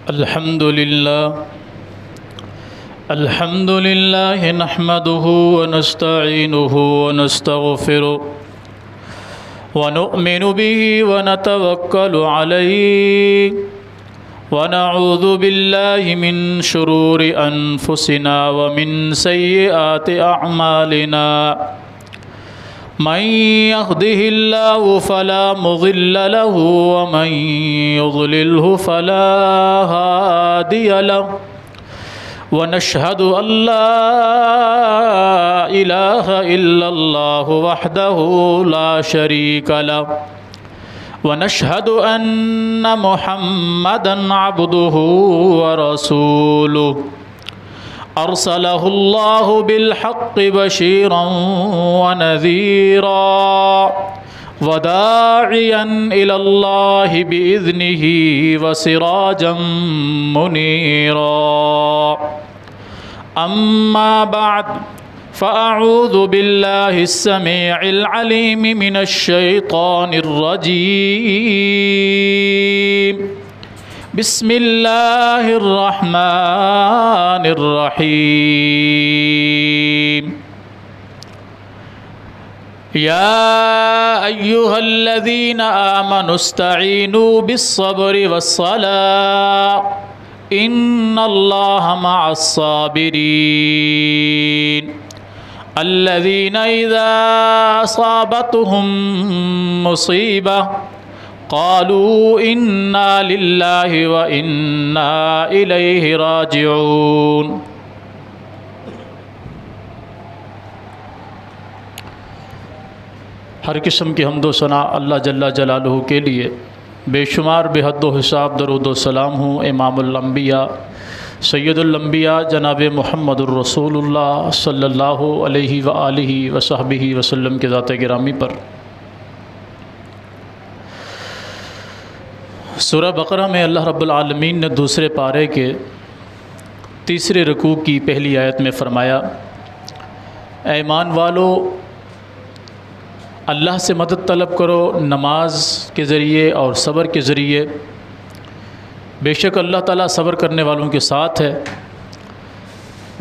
अल्हम्दुलिल्लाह नहमदुहु व नस्तईनुहु व नस्तगफिरुहु व नु'मिनु बिही व नतवक्कलु अलैहि व नऊज़ु बिल्लाहि मिन शुरूरि अनफुसिना व मिन सय्यिआति अअमालिना मन यहदिहिल्लाहु फला मुज़िल्ल लहु व मन युज़लिल्हु फला हादिय लहु व नशहदु अल्ला इलाहा इल्लल्लाहु वहदहु ला शरीका लहु व नशहदु अन्न मुहम्मदन अब्दुहु व रसूलुहु अर्सलहुल्लाहु बिलहक़्क़ि बशीरन व नज़ीरा व दाइयन इलल्लाहि बिइज़्निहि व सिराजम मुनीरा अम्मा बअद फ़अऊज़ु बिल्लाहिस समीइल अलीम मिनश शैतानिर रजीम बिस्मिल्लाहिर रहमानिर रहीम या अय्युहल्लज़ीना आमनुस्तईनू बिस्सब्रि वस्सलाह इन्नल्लाहा मअस्साबिरीन अल्लज़ीना इज़ा असाबतहुम मुसीबह क़ालू इन्ना लिल्लाहि व इन्ना इलैहि राजिऊन। हर किस्म की हम्दो सना अल्लाह जल्ला जलालुहु के लिए बेशुमार बेहद्दो हिसाब दरूद व सलाम हूँ इमामुल अंबिया सैयदुल अंबिया जनाब मुहम्मदुर रसूलुल्लाह सल्लल्लाहु अलैहि व आलिहि व सहबिहि वसल्लम के ज़ात गिरामी पर। सूरह बकरा में अल्लाह रब्बुल आलमीन ने दूसरे पारे के तीसरे रुकू की पहली आयत में फ़रमाया, ऐ ईमान वालो अल्लाह से मदद तलब करो नमाज के ज़रिए और सब्र के ज़रिए, बेशक अल्लाह ताला सब्र करने वालों के साथ है।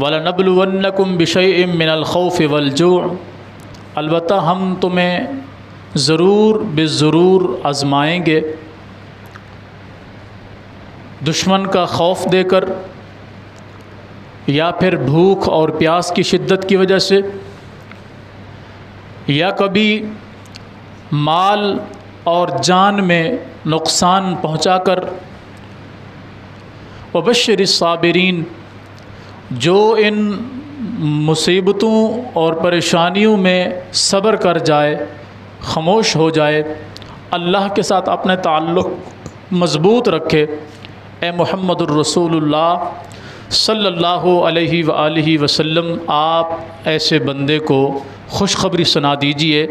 वलनब्लुवन्नकुम बिशैइन मिनल खौफ़ि वल जूअ, अलबत्ता हम तुम्हें ज़रूर बेज़रूर आज़माएंगे दुश्मन का खौफ देकर या फिर भूख और प्यास की शिद्दत की वजह से या कभी माल और जान में नुकसान पहुंचाकर। वबश्शिरिस साबिरीन, जो इन मुसीबतों और परेशानियों में सब्र कर जाए, खामोश हो जाए, अल्लाह के साथ अपने ताल्लुक़ मज़बूत रखे। ए मुहम्मदुर रसूलुल्लाह सल्लल्लाहु अलैहि व आलिहि वसल्लम, आप ऐसे बंदे को खुशखबरी सुना दीजिए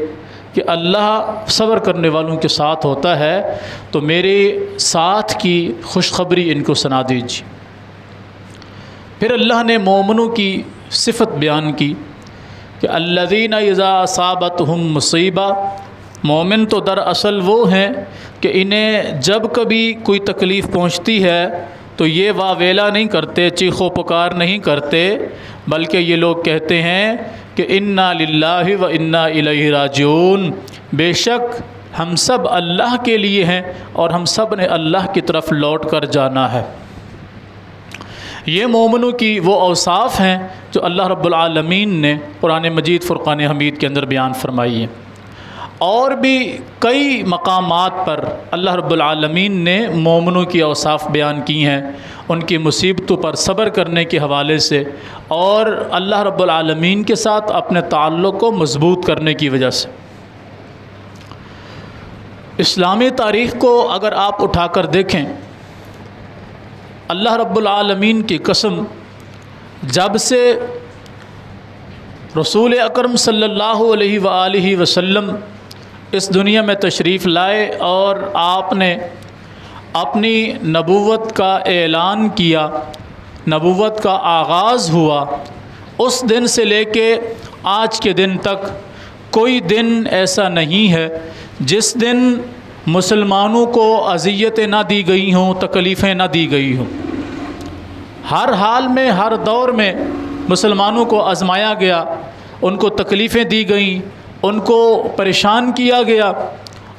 कि अल्लाह सब्र करने वालों के साथ होता है, तो मेरे साथ की खुशखबरी इनको सुना दीजिए। फिर अल्लाह ने मोमिनों की सिफ़त बयान की कि अल्लज़ीना इज़ा असाबतहुम मुसीबा, मोमिन तो दरअसल वो हैं कि इन्हें जब कभी कोई तकलीफ़ पहुंचती है तो ये वावेला नहीं करते, चीखो पुकार नहीं करते, बल्कि ये लोग कहते हैं कि इन्ना लिल्लाहि व इन्ना इलैहि राजिऊन, बेशक हम सब अल्लाह के लिए हैं और हम सब ने अल्लाह की तरफ लौट कर जाना है। ये मोमिनों की वो औसाफ़ हैं जो अल्लाह रब्बुल आलमीन ने कुरान मजीद फ़ुरक़ान हमीद के अंदर बयान फरमाई है। और भी कई मकामात पर अल्लाह रब्बुल आलमीन ने मोमिनों की औसाफ़ बयान की हैं, उनकी मुसीबतों पर सब्र करने के हवाले से और अल्लाह रब्बुल आलमीन के साथ अपने ताल्लुक़ को मज़बूत करने की वजह से। इस्लामी तारीख़ को अगर आप उठाकर देखें, अल्लाह रब्बुल आलमीन की कसम, जब से रसूल अकरम सल्लल्लाहु अलैहि व आलिहि वसल्लम इस दुनिया में तशरीफ़ लाए और आपने अपनी नबूवत का ऐलान किया, नबूवत का आगाज़ हुआ, उस दिन से लेके आज के दिन तक कोई दिन ऐसा नहीं है जिस दिन मुसलमानों को अज़ियतें ना दी गई हों, तकलीफ़ें ना दी गई हों। हर हाल में, हर दौर में मुसलमानों को आजमाया गया, उनको तकलीफ़ें दी गईं, उनको परेशान किया गया,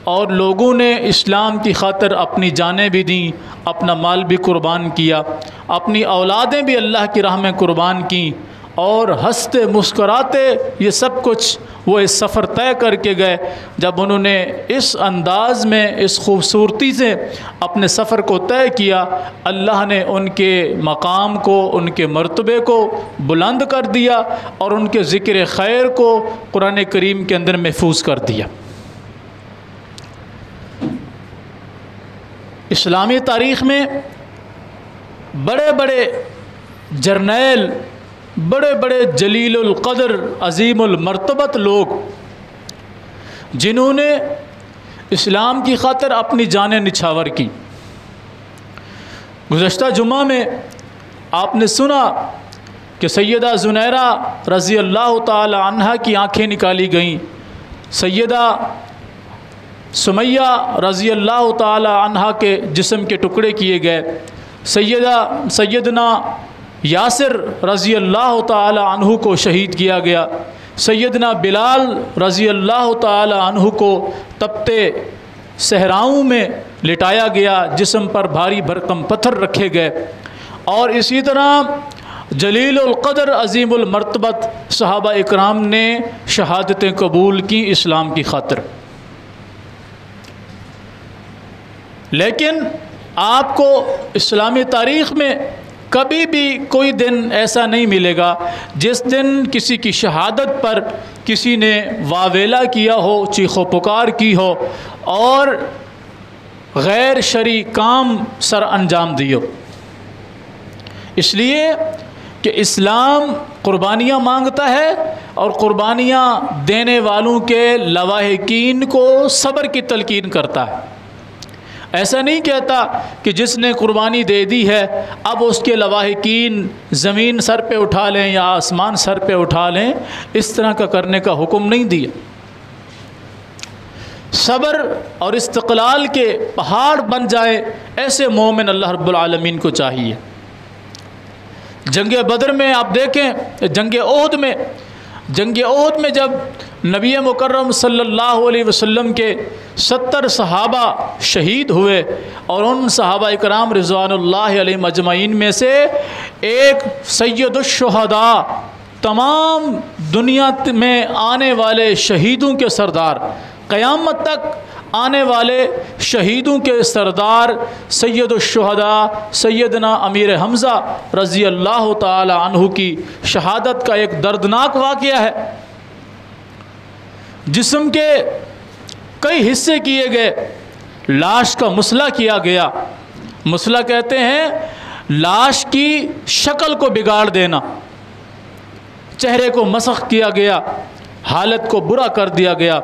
और लोगों ने इस्लाम की खातिर अपनी जानें भी दी, अपना माल भी कुर्बान किया, अपनी औलादें भी अल्लाह की राह में कुर्बान की, और हंसते मुस्कराते ये सब कुछ वो इस सफ़र तय करके गए। जब उन्होंने इस अंदाज़ में, इस खूबसूरती से अपने सफ़र को तय किया, अल्लाह ने उनके मकाम को, उनके मर्तबे को बुलंद कर दिया और उनके ज़िक्र खैर को कुरान करीम के अंदर महफूज कर दिया। इस्लामी तारीख़ में बड़े बड़े जर्नैल, बड़े बड़े जलीलुल क़द्र, अज़ीमुल मर्तबत लोग, जिन्होंने इस्लाम की खातिर अपनी जानें निछावर की। गुज़श्ता जुम्मा में आपने सुना कि सैयदा ज़ुनैरा रज़ी अल्लाह ताला अन्हा की आँखें निकाली गईं, सैयदा सुमैया रज़ी अल्लाह ताला अन्हा के जिस्म के टुकड़े किए गए, सैयदना यासिर रज़ी अल्लाह ताला अन्हु को शहीद किया गया, सैयदना बिलाल रज़ी अल्लाह ताला अन्हु को तपते सहराओं में लिटाया गया, जिस्म पर भारी भरकम पत्थर रखे गए। और इसी तरह जलीलुल क़द्र, अज़ीमुल मर्तबत सहाबा इकराम ने शहादतें कबूल की इस्लाम की खातिर। लेकिन आपको इस्लामी तारीख़ में कभी भी कोई दिन ऐसा नहीं मिलेगा जिस दिन किसी की शहादत पर किसी ने वावेला किया हो, चीखो पुकार की हो और गैर शरई काम सर अंजाम दियो। इसलिए कि इस्लाम कुर्बानियाँ मांगता है और कुर्बानियाँ देने वालों के लवाहिकीन को सब्र की तलकीन करता है। ऐसा नहीं कहता कि जिसने कुर्बानी दे दी है अब उसके लवाहिकीन ज़मीन सर पे उठा लें या आसमान सर पे उठा लें, इस तरह का करने का हुक्म नहीं दिया। सब्र और इस्तिक़लाल के पहाड़ बन जाए, ऐसे मोमिन अल्लाह रब्बुल आलमीन को चाहिए। जंग बदर में आप देखें, जंग ओहद में जब नबी मुकर्रम सल्लल्लाहु अलैहि वसल्लम के 70 सहाबा शहीद हुए और उन सहाबा इकराम रिज़वानुल्लाहि अलैहिम अजमईन में से एक सय्यदुश शुहदा, तमाम दुनिया में आने वाले शहीदों के सरदार, क़यामत तक आने वाले शहीदों के सरदार सय्यदुश शुहदा सैयदना अमीर हमज़ा रज़ी अल्लाह ताला अन्हु की शहादत का एक दर्दनाक वाक़या है। जिस्म के कई हिस्से किए गए, लाश का मुसला किया गया। मुसला कहते हैं लाश की शक्ल को बिगाड़ देना, चेहरे को मसख किया गया, हालत को बुरा कर दिया गया।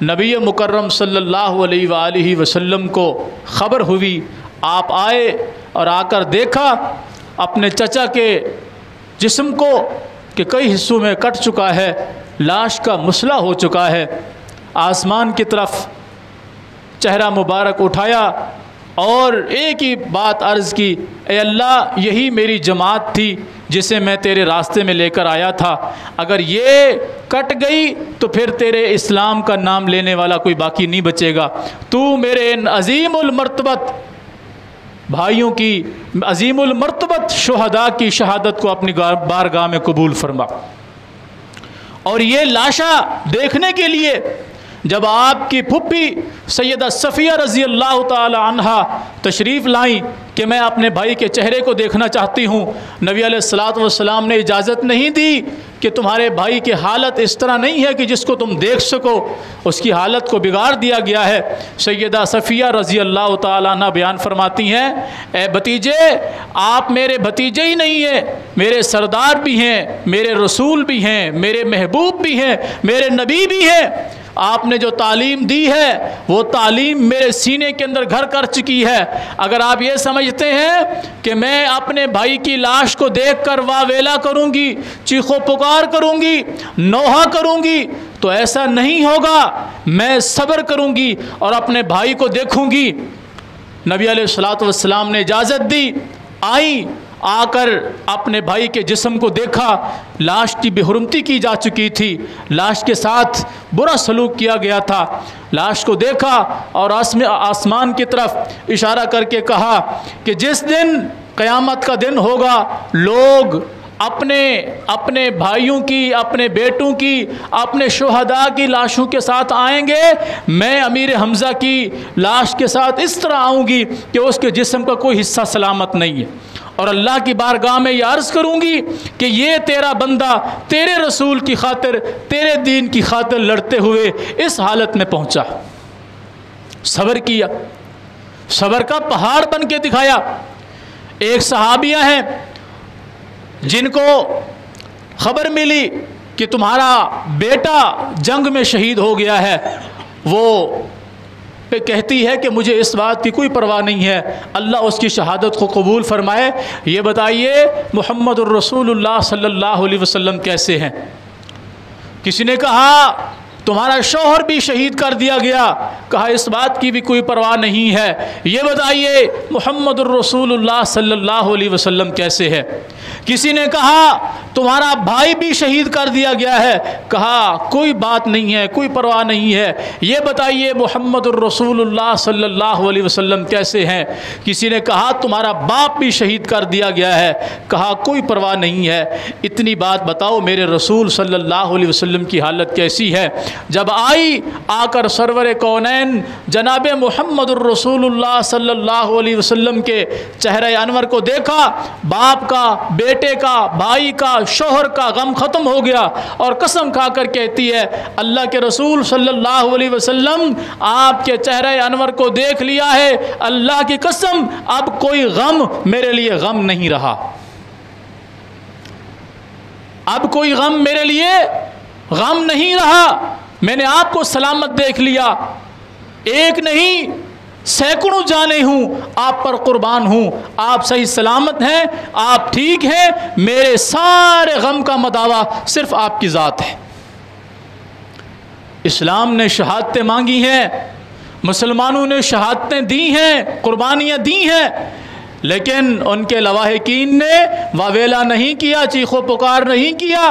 नबी मुकर्रम सल्लल्लाहु अलैहि वसल्लम को ख़बर हुई, आप आए और आकर देखा अपने चचा के जिस्म को कि कई हिस्सों में कट चुका है, लाश का मुसला हो चुका है। आसमान की तरफ चेहरा मुबारक उठाया और एक ही बात अर्ज़ की, ए अल्लाह, यही मेरी जमात थी जिसे मैं तेरे रास्ते में लेकर आया था। अगर ये कट गई तो फिर तेरे इस्लाम का नाम लेने वाला कोई बाकी नहीं बचेगा। तू मेरे इन अज़ीमुल मर्तबत भाइयों की, अज़ीमुल मर्तबत शुहदा की शहादत को अपनी बारगाह में कबूल फरमा। और ये लाशा देखने के लिए जब आपकी फुप्पी सैयदा सफ़िया रज़ी अल्लाह ताला अन्हा तशरीफ़ लाई कि मैं अपने भाई के चेहरे को देखना चाहती हूँ, नबी अलैहिस्सलातु वस्सलाम ने इजाज़त नहीं दी कि तुम्हारे भाई की हालत इस तरह नहीं है कि जिसको तुम देख सको, उसकी हालत को बिगाड़ दिया गया है। सैयदा सफ़िया रज़ी अल्लाह ताला अन्हा बयान फरमाती हैं, ए भतीजे, आप मेरे भतीजे ही नहीं हैं, मेरे सरदार भी हैं, मेरे रसूल भी हैं, मेरे महबूब भी हैं, मेरे नबी भी हैं। आपने जो तालीम दी है वो तालीम मेरे सीने के अंदर घर कर चुकी है। अगर आप ये समझते हैं कि मैं अपने भाई की लाश को देखकर वावेला करूंगी, चीखो पुकार करूंगी, नौहा करूंगी, तो ऐसा नहीं होगा। मैं सब्र करूंगी और अपने भाई को देखूंगी। नबी अलैहिस्सलातु वस्सलाम ने इजाज़त दी, आई आकर अपने भाई के जिस्म को देखा, लाश की बेहुरमती की जा चुकी थी, लाश के साथ बुरा सलूक किया गया था। लाश को देखा और आसमान की तरफ इशारा करके कहा कि जिस दिन क़यामत का दिन होगा, लोग अपने अपने भाइयों की, अपने बेटों की, अपने शुहदा की लाशों के साथ आएंगे, मैं अमीर हमज़ा की लाश के साथ इस तरह आऊँगी कि उसके जिस्म का कोई हिस्सा सलामत नहीं है, और अल्लाह की बारगाह में ये अर्ज़ करूँगी कि ये तेरा बंदा तेरे रसूल की खातिर, तेरे दीन की खातिर लड़ते हुए इस हालत में पहुँचा। सब्र किया, सब्र का पहाड़ बन के दिखाया। एक सहाबिया हैं जिनको खबर मिली कि तुम्हारा बेटा जंग में शहीद हो गया है, वो पे कहती है कि मुझे इस बात की कोई परवाह नहीं है, अल्लाह उसकी शहादत को कबूल फरमाए। ये बताइए मुहम्मदुर रसूलुल्लाह सल्लल्लाहु अलैहि वसल्लम कैसे हैं? किसी ने कहा तुम्हारा शौहर भी शहीद कर दिया गया, कहा इस बात की भी कोई परवाह नहीं है। ये बताइए मुहम्मदुर रसूलुल्लाह सल्लल्लाहु अलैहि वसल्लम कैसे है? किसी ने कहा तुम्हारा भाई भी शहीद कर दिया गया है, कहा कोई बात नहीं है, कोई परवाह नहीं है। ये बताइए मुहम्मदुर रसूलुल्लाह सल्लल्लाहु अलैहि वसल्लम कैसे हैं? किसी ने कहा तुम्हारा बाप भी शहीद कर दिया गया है, कहा कोई परवाह नहीं है। इतनी बात बताओ मेरे रसूल सल्लल्लाहु अलैहि वसल्लम की हालत कैसी है? जब आकर सरवर कौनैन जनाब मुहम्मदुर रसूलुल्लाह सल्लल्लाहु अलैहि वसल्लम के चेहरे अनवर को देखा, बाप का, बेटे का, भाई का, शौहर का गम ख़त्म हो गया, और कसम खाकर कहती है अल्लाह के रसूल सल्लल्लाहु अलैहि वसल्लम आपके चेहरे अनवर को देख लिया है, अल्लाह की कसम अब कोई गम मेरे लिए गम नहीं रहा, अब कोई गम मेरे लिए गम नहीं रहा। मैंने आपको सलामत देख लिया, एक नहीं सैकड़ों जाने हूँ आप पर कुर्बान हूँ, आप सही सलामत हैं, आप ठीक हैं, मेरे सारे गम का मदावा सिर्फ आपकी ज़ात है। इस्लाम ने शहादतें मांगी हैं, मुसलमानों ने शहादतें दी हैं, कुर्बानियाँ दी हैं, लेकिन उनके लवाहिकीन ने वावेला नहीं किया, चीखो पुकार नहीं किया,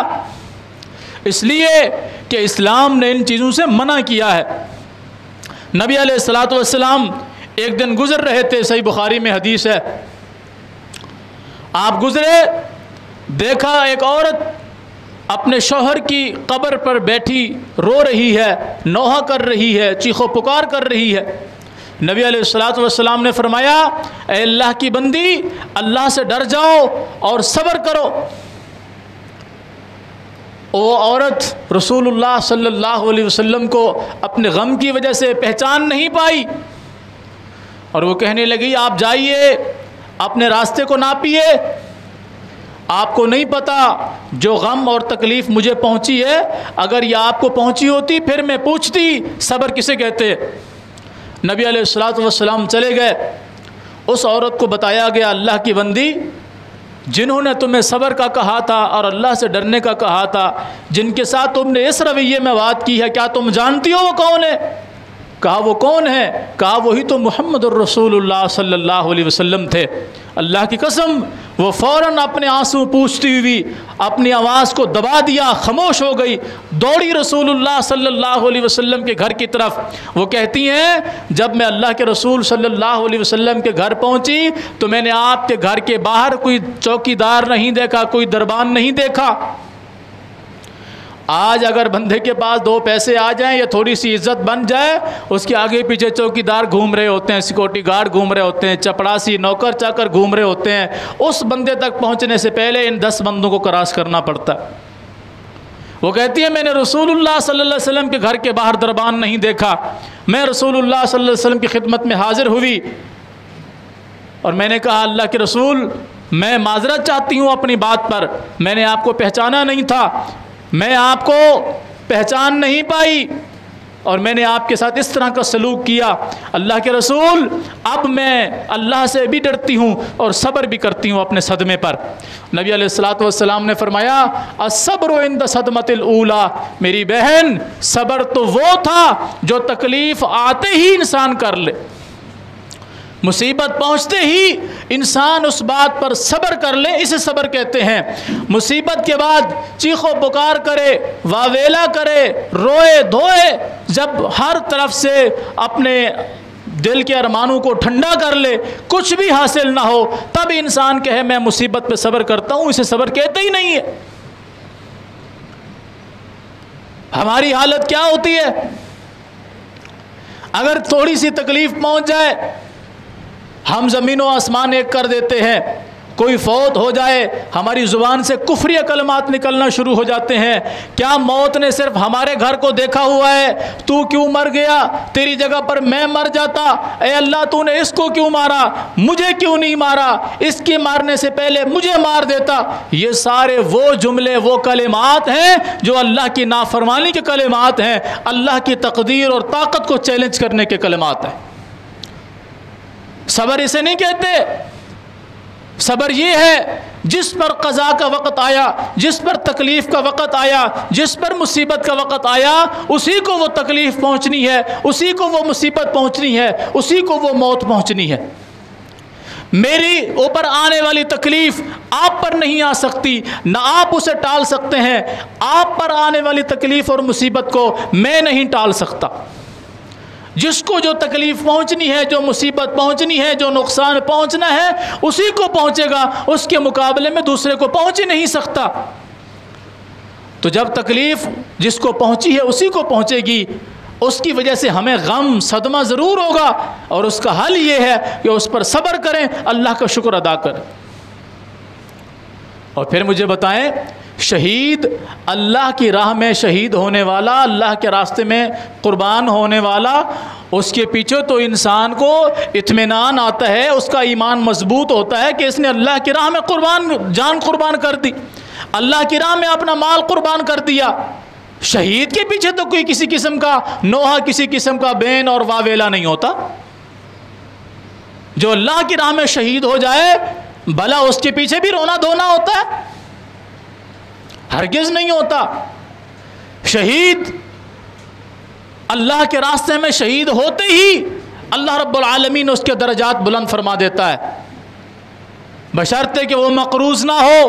इसलिए कि इस्लाम ने इन चीज़ों से मना किया है। नबी अलैहिस्सलातु वस्सलाम एक दिन गुज़र रहे थे, सही बुखारी में हदीस है, आप गुज़रे, देखा एक औरत अपने शौहर की कब्र पर बैठी रो रही है, नौहा कर रही है, चीखो पुकार कर रही है। नबी अलैहिस्सलातु वस्सलाम ने फरमाया ऐ अल्लाह की बंदी, अल्लाह से डर जाओ और सब्र करो। वो औरत रसूलुल्लाह सल्लल्लाहु अलैहि वसल्लम को अपने गम की वजह से पहचान नहीं पाई, और वो कहने लगी आप जाइए अपने रास्ते को नापिए, आपको नहीं पता जो गम और तकलीफ़ मुझे पहुंची है, अगर ये आपको पहुंची होती फिर मैं पूछती सब्र किसे कहते। नबी अलैहिस्सलातु वस्सलाम चले गए, उस औरत को बताया गया अल्लाह की बंदी, जिन्होंने तुम्हें सब्र का कहा था और अल्लाह से डरने का कहा था, जिनके साथ तुमने इस रवैये में बात की है, क्या तुम जानती हो वो कौन है? कहा वो कौन है? कहा वही तो मुहम्मदुर रसूलुल्लाह सल्लल्लाहु अलैहि वसल्लम थे। अल्लाह की कसम वो फ़ौरन अपने आंसू पूछती हुई अपनी आवाज़ को दबा दिया, खामोश हो गई, दौड़ी रसूलुल्लाह सल्लल्लाहु अलैहि वसल्लम के घर की तरफ। वो कहती हैं जब मैं अल्लाह के रसूल सल्लल्लाहु अलैहि वसल्लम के घर पहुंची तो मैंने आपके घर के बाहर कोई चौकीदार नहीं देखा, कोई दरबान नहीं देखा। आज अगर बंदे के पास दो पैसे आ जाएं या थोड़ी सी इज्जत बन जाए, उसके आगे पीछे चौकीदार घूम रहे होते हैं, सिक्योरिटी गार्ड घूम रहे होते हैं, चपड़ासी नौकर चाकर घूम रहे होते हैं, उस बंदे तक पहुंचने से पहले इन 10 बंदों को क्रॉस करना पड़ता है। वो कहती है मैंने रसूलुल्लाह सल्लल्लाहु अलैहि वसल्लम के घर के बाहर दरबान नहीं देखा, मैं रसूलुल्लाह सल्लल्लाहु अलैहि वसल्लम की खिदमत में हाजिर हुई और मैंने कहा अल्लाह के रसूल मैं माजरत चाहती हूँ अपनी बात पर, मैंने आपको पहचाना नहीं था, मैं आपको पहचान नहीं पाई और मैंने आपके साथ इस तरह का सलूक किया। अल्लाह के रसूल अब मैं अल्लाह से भी डरती हूँ और सब्र भी करती हूँ अपने सदमे पर। नबी अलैहिस्सलातु वस्सलाम ने फरमाया अस्सब्रु इंद सदमतिल ऊला, मेरी बहन सब्र तो वो था जो तकलीफ़ आते ही इंसान कर ले। मुसीबत पहुंचते ही इंसान उस बात पर सब्र कर ले, इसे सब्र कहते हैं। मुसीबत के बाद चीखो पुकार करे, वावेला करे, रोए धोए, जब हर तरफ से अपने दिल के अरमानों को ठंडा कर ले, कुछ भी हासिल ना हो, तब इंसान कहे मैं मुसीबत पे सब्र करता हूँ, इसे सब्र कहते ही नहीं है। हमारी हालत क्या होती है? अगर थोड़ी सी तकलीफ पहुंच जाए, हम ज़मीन व आसमान एक कर देते हैं। कोई फौत हो जाए, हमारी ज़ुबान से कुफ्रिया कलमात निकलना शुरू हो जाते हैं। क्या मौत ने सिर्फ हमारे घर को देखा हुआ है? तू क्यों मर गया? तेरी जगह पर मैं मर जाता। ए अल्लाह, तूने इसको क्यों मारा? मुझे क्यों नहीं मारा? इसके मारने से पहले मुझे मार देता। ये सारे वो जुमले, वो कलिमात हैं जो अल्लाह की नाफरमानी के कलिमात हैं, अल्लाह की तकदीर और ताकत को चैलेंज करने के कलिमात हैं। सब्र इसे नहीं कहते। सब्र ये है जिस पर क़ज़ा का वक़्त आया, जिस पर तकलीफ़ का वक़्त आया, जिस पर मुसीबत का वक़्त आया, उसी को वो तकलीफ़ पहुँचनी है, उसी को वो मुसीबत पहुँचनी है, उसी को वो मौत पहुँचनी है। मेरी ऊपर आने वाली तकलीफ़ आप पर नहीं आ सकती, ना आप उसे टाल सकते हैं। आप पर आने वाली तकलीफ़ और मुसीबत को मैं नहीं टाल सकता। जिसको जो तकलीफ़ पहुंचनी है, जो मुसीबत पहुंचनी है, जो नुकसान पहुंचना है, उसी को पहुंचेगा, उसके मुकाबले में दूसरे को पहुंच ही नहीं सकता। तो जब तकलीफ़ जिसको पहुंची है उसी को पहुंचेगी, उसकी वजह से हमें गम सदमा ज़रूर होगा, और उसका हल ये है कि उस पर सब्र करें, अल्लाह का शुक्र अदा करें। और फिर मुझे बताएं, शहीद अल्लाह की राह में शहीद होने वाला, अल्लाह के रास्ते में कुर्बान होने वाला, उसके पीछे तो इंसान को इत्मीनान आता है, उसका ईमान मजबूत होता है कि इसने अल्लाह की राह में जान कुर्बान कर दी, अल्लाह की राह में अपना माल कुर्बान कर दिया। शहीद के पीछे तो कोई किसी किस्म का नोहा, किसी किस्म का बैन और वावेला नहीं होता। जो अल्लाह की राह में शहीद हो जाए, भला उसके पीछे भी रोना धोना होता है? हरगिज़ नहीं होता। शहीद अल्लाह के रास्ते में शहीद होते ही अल्लाह रब्बुल आलमीन उसके दर्जात बुलंद फरमा देता है, बशर्ते कि वो मकरूज़ ना हो।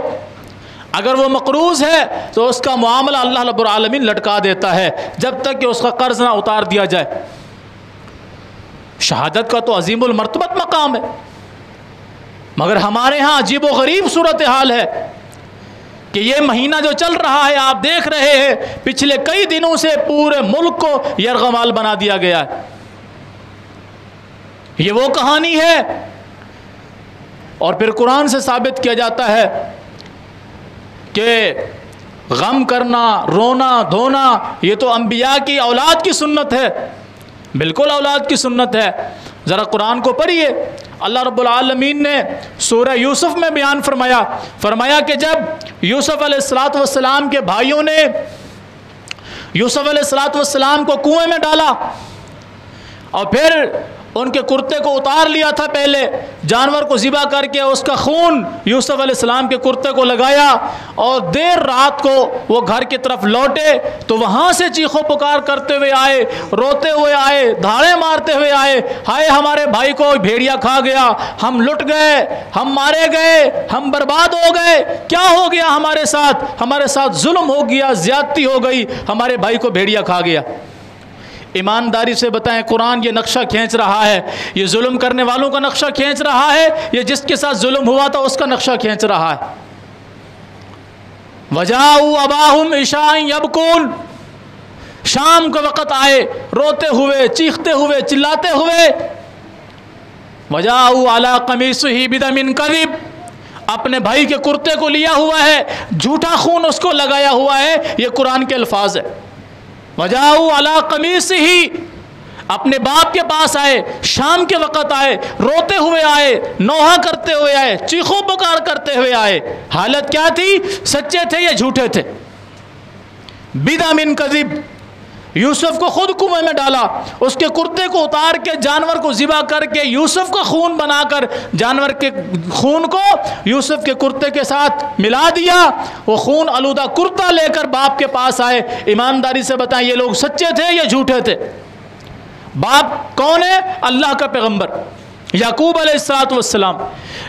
अगर वो मकरूज़ है तो उसका मामला अल्लाह रब्बुल आलमीन लटका देता है जब तक कि उसका कर्ज ना उतार दिया जाए। शहादत का तो अजीमुल मर्तबत मकाम है, मगर हमारे यहाँ अजीब व गरीब सूरत हाल है कि ये महीना जो चल रहा है, आप देख रहे हैं, पिछले कई दिनों से पूरे मुल्क को यरगमाल बना दिया गया है। ये वो कहानी है, और फिर कुरान से साबित किया जाता है कि गम करना, रोना धोना, ये तो अंबिया की औलाद की सुन्नत है, बिल्कुल औलाद की सुन्नत है। ज़रा कुरान को पढ़िए। अल्लाह रब्बुल आलमीन ने सूरह यूसुफ में बयान फरमाया कि जब यूसुफ अलैहिस्सलातु वस्सलाम के भाइयों ने यूसुफ अलैहिस्सलातु वस्सलाम को कुएं में डाला और फिर उनके कुर्ते को उतार लिया था, पहले जानवर को ज़िबा करके उसका खून यूसुफ अलैहिस्सलाम के कुर्ते को लगाया, और देर रात को वो घर की तरफ लौटे तो वहाँ से चीखों पुकार करते हुए आए, रोते हुए आए, धाड़े मारते हुए आए, हाय हमारे भाई को भेड़िया खा गया, हम लुट गए, हम मारे गए, हम बर्बाद हो गए, क्या हो गया हमारे साथ जुल्म हो गया, ज़्यादती हो गई, हमारे भाई को भेड़िया खा गया। ईमानदारी से बताएं, कुरान ये नक्शा खींच रहा है, ये जुल्म करने वालों का नक्शा खींच रहा है, ये जिसके साथ जुल्म हुआ था उसका नक्शा खींच रहा है। वजाऊ अबाहुम इशाअन यबकून, शाम का वक़्त आए, रोते हुए, चीखते हुए, चिल्लाते हुए। वजाऊ अला कमीसिही बिदमिन कज़िब, अपने भाई के कुर्ते को लिया हुआ है, झूठा खून उसको लगाया हुआ है, ये कुरान के अल्फाज है। वजाऊ अला कमीसिही, अपने बाप के पास आए, शाम के वक़्त आए, रोते हुए आए, नोहा करते हुए आए, चीखों पुकार करते हुए आए। हालत क्या थी? सच्चे थे या झूठे थे? बिदमिन कज़िब, यूसुफ को खुद कुएं में डाला, उसके कुर्ते को उतार के जानवर को ज़िबा करके यूसुफ का खून बनाकर जानवर के खून को यूसुफ के कुर्ते के साथ मिला दिया। वो खून आलूदा कुर्ता लेकर बाप के पास आए। ईमानदारी से बताएं, ये लोग सच्चे थे या झूठे थे? बाप कौन है? अल्लाह का पैगंबर। याकूब अलैहिस्सलाम,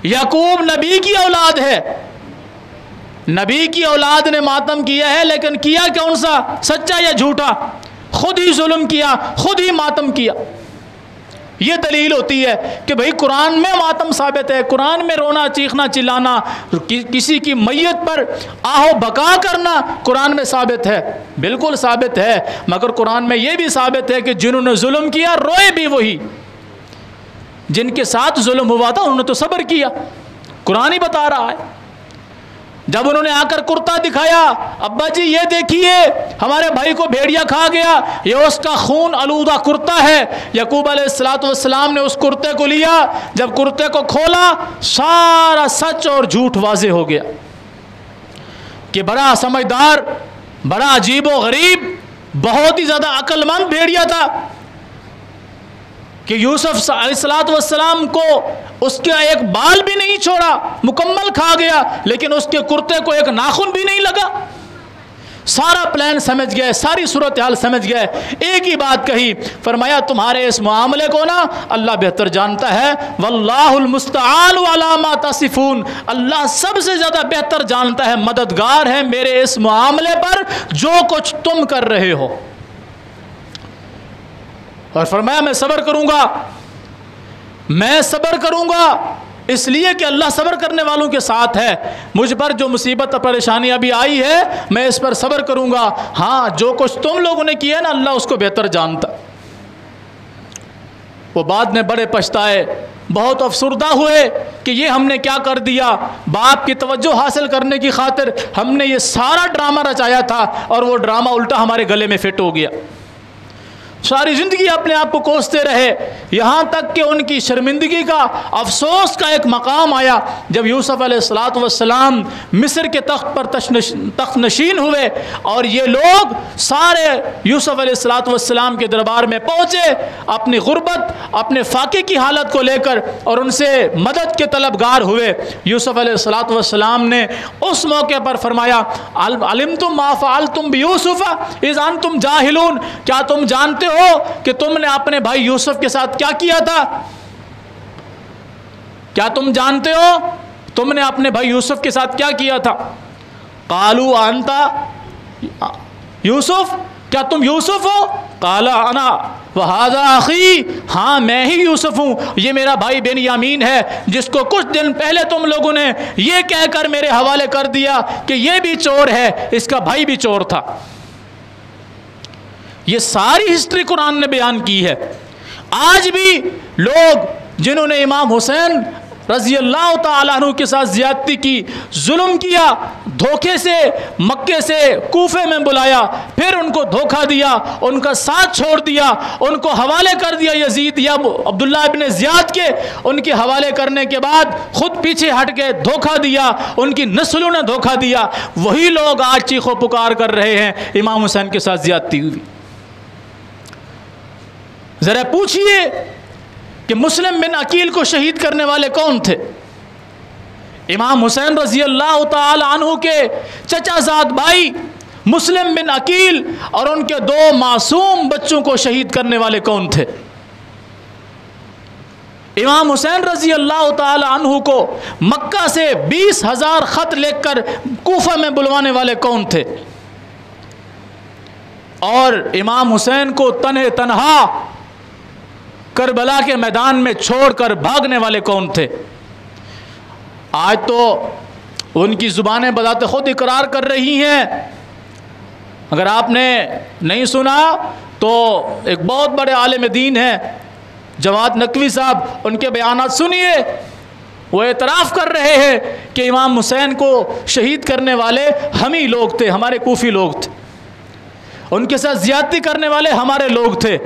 याकूब नबी की औलाद है, नबी की औलाद ने मातम किया है, लेकिन किया कौन सा, सच्चा या झूठा? खुद ही जुल्म किया, खुद ही मातम किया। ये दलील होती है कि भाई कुरान में मातम साबित है, कुरान में रोना चीखना चिल्लाना, किसी की मैयत पर आहो बका करना कुरान में साबित है, बिल्कुल साबित है। मगर कुरान में ये भी साबित है कि जिन्होंने जुल्म किया रोए भी वही, जिनके साथ जुल्म हुआ था उन्होंने तो सब्र किया। कुरान ही बता रहा है। जब उन्होंने आकर कुर्ता दिखाया, अब्बा जी ये देखिए हमारे भाई को भेड़िया खा गया, ये उसका खून आलूदा कुर्ता है। याकूब अलैहिस्सलाम ने उस कुर्ते को लिया, जब कुर्ते को खोला सारा सच और झूठ वाज़े हो गया कि बड़ा समझदार, बड़ा अजीबो गरीब, बहुत ही ज़्यादा अक्लमंद भेड़िया था कि यूसुफ अलैहिस्सलाम को उसका एक बाल भी नहीं छोड़ा, मुकम्मल खा गया, लेकिन उसके कुर्ते को एक नाखून भी नहीं लगा। सारा प्लान समझ गए, सारी सूरत हाल समझ गए। एक ही बात कही, फरमाया तुम्हारे इस मामले को ना अल्लाह बेहतर जानता है, वल्लाहुल मुस्तआन अला मा तसिफून, अल्लाह सबसे ज़्यादा बेहतर जानता है, मददगार है मेरे इस मामले पर जो कुछ तुम कर रहे हो। और फरमाया मैं सब्र करूंगा, मैं सब्र करूंगा इसलिए कि अल्लाह सब्र करने वालों के साथ है। मुझ पर जो मुसीबत परेशानी अभी आई है मैं इस पर सब्र करूंगा। हाँ, जो कुछ तुम लोगों ने किया ना अल्लाह उसको बेहतर जानता। वो बाद में बड़े पछताए, बहुत अफसुर्दा हुए कि ये हमने क्या कर दिया। बाप की तवज्जो हासिल करने की खातिर हमने ये सारा ड्रामा रचाया था और वो ड्रामा उल्टा हमारे गले में फिट हो गया। सारी ज़िंदगी अपने आप को कोसते रहे, यहाँ तक कि उनकी शर्मिंदगी का, अफसोस का एक मकाम आया जब यूसुफ अलैहिस्सलाम मिस्र के तख्त पर तख्त नशीन हुए और ये लोग सारे यूसुफ अलैहिस्सलाम के दरबार में पहुँचे अपनी गुर्बत, अपने फाके की हालत को लेकर, और उनसे मदद के तलबगार हुए। यूसुफ अलैहिस्सलाम ने उस मौके पर फरमाया, अलिमतुम मा फ़अलतुम बियूसुफ़ इज़ अंतुम जाहिलून, क्या तुम जानते हो कि तुमने अपने भाई यूसुफ के साथ क्या किया था? क्या तुम जानते हो तुमने अपने भाई यूसुफ के साथ क्या किया था? कालू अंता यूसुफ, क्या तुम यूसुफ हो? काला अना वहाज़ा अखी, हाँ मैं ही यूसुफ हूँ, ये मेरा भाई बेनियामीन है जिसको कुछ दिन पहले तुम लोगों ने ये कहकर मेरे हवाले कर दिया कि ये भी चोर है, इसका भाई भी चोर था। ये सारी हिस्ट्री कुरान ने बयान की है। आज भी लोग जिन्होंने इमाम हुसैन रज़ी अल्लाह ताला अन्हु के साथ ज़्यादती की, जुल्म किया, धोखे से मक्के से कूफे में बुलाया, फिर उनको धोखा दिया, उनका साथ छोड़ दिया, उनको हवाले कर दिया यजीद या अब्दुल्ला इब्न ज़ियाद के, उनके हवाले करने के बाद खुद पीछे हट के धोखा दिया, उनकी नस्लों ने धोखा दिया, वही लोग आज चीखो पुकार कर रहे हैं इमाम हुसैन के साथ ज़्यादती हुई। ज़रा पूछिए कि मुस्लिम बिन अकील को शहीद करने वाले कौन थे? इमाम हुसैन रज़ी अल्लाह ताला अन्हु के चचाजाद भाई मुस्लिम बिन अकील और उनके दो मासूम बच्चों को शहीद करने वाले कौन थे? इमाम हुसैन रज़ी अल्लाह ताला अन्हु को मक्का से 20,000 ख़त लेकर कूफा में बुलवाने वाले कौन थे? और इमाम हुसैन को तन्हे तन्हा करबला के मैदान में छोड़कर भागने वाले कौन थे? आज तो उनकी ज़ुबानें बजाते खुद इकरार कर रही हैं। अगर आपने नहीं सुना तो एक बहुत बड़े आलिम दीन हैं जवाद नकवी साहब, उनके बयानात सुनिए। वो एतराफ़ कर रहे हैं कि इमाम हुसैन को शहीद करने वाले हम ही लोग थे, हमारे कूफ़ी लोग थे, उनके साथ ज़्यादती करने वाले हमारे लोग थे,